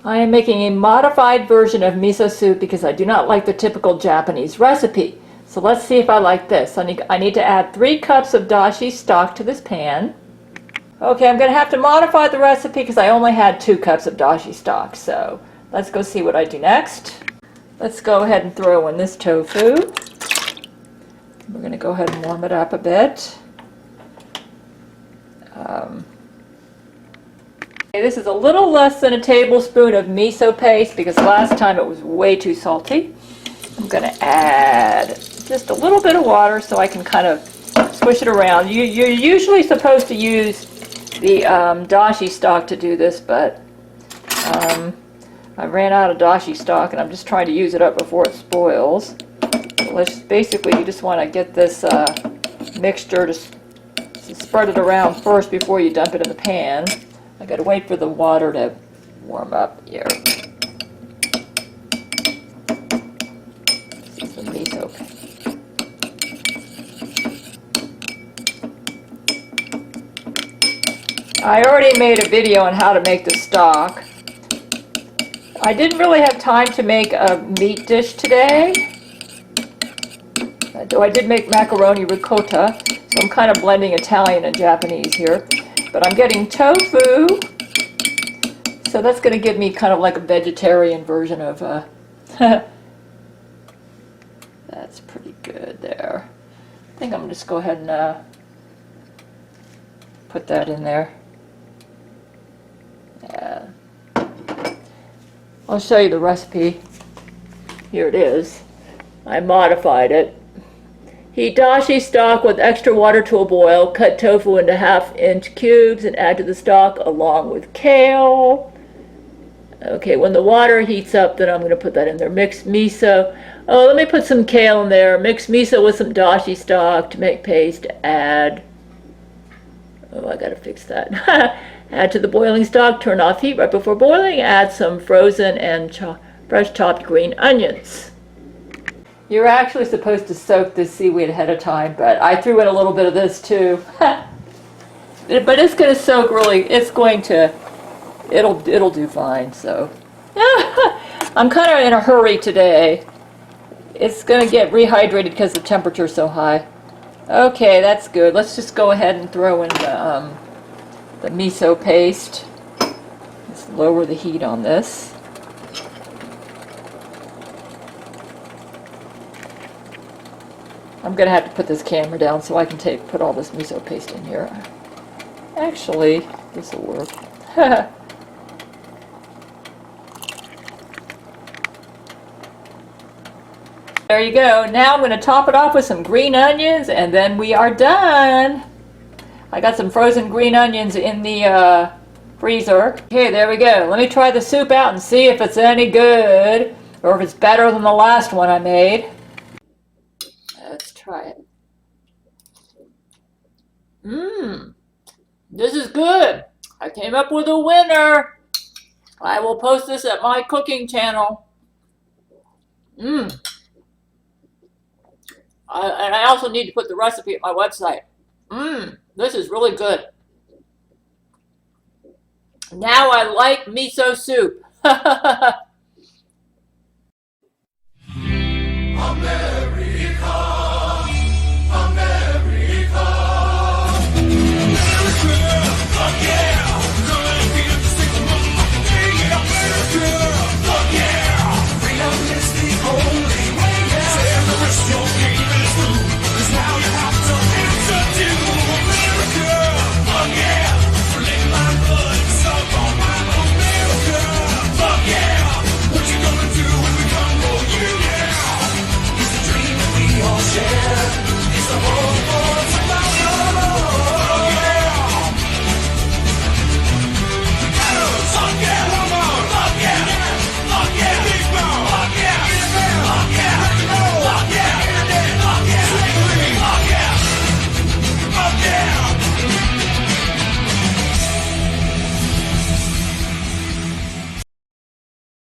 I am making a modified version of miso soup because I do not like the typical Japanese recipe. So let's see if I like this. I need to add 3 cups of dashi stock to this pan. Okay, I'm going to have to modify the recipe because I only had 2 cups of dashi stock. So let's go see what I do next. Let's go ahead and throw in this tofu. We're going to go ahead and warm it up a bit. Okay, this is a little less than a tablespoon of miso paste because last time it was way too salty. I'm going to add just a little bit of water so I can kind of swish it around. You're usually supposed to use the dashi stock to do this, but I ran out of dashi stock and I'm just trying to use it up before it spoils. So basically, you just want to get this mixture to spread it around first before you dump it in the pan. I got to wait for the water to warm up here. This is the miso. I already made a video on how to make the stock. I didn't really have time to make a meat dish today, though I did make macaroni ricotta, so I'm kind of blending Italian and Japanese here. But I'm getting tofu, so that's going to give me kind of like a vegetarian version of that's pretty good there. I think I'm going to just go ahead and put that in there. Yeah. I'll show you the recipe. Here it is. I modified it. Heat dashi stock with extra water to a boil. Cut tofu into 1/2-inch cubes and add to the stock along with kale. Okay, when the water heats up, then I'm going to put that in there. Mix miso. Oh, let me put some kale in there. Mix miso with some dashi stock to make paste. Add. Oh, I got to fix that. Add to the boiling stock. Turn off heat right before boiling. Add some frozen and fresh chopped green onions. You're actually supposed to soak this seaweed ahead of time, but I threw in a little bit of this too. But it's going to soak really, it'll do fine, so. I'm kind of in a hurry today. It's going to get rehydrated because the temperature's so high. Okay, that's good. Let's just go ahead and throw in the miso paste. Let's lower the heat on this. I'm going to have to put this camera down so I can put all this miso paste in here. Actually, this will work. There you go. Now I'm going to top it off with some green onions and then we are done. I got some frozen green onions in the freezer. Okay, there we go. Let me try the soup out and see if it's any good or if it's better than the last one I made. Let's try it. This is good. I came up with a winner. I will post this at my cooking channel. And I also need to put the recipe at my website. This is really good. Now I like miso soup.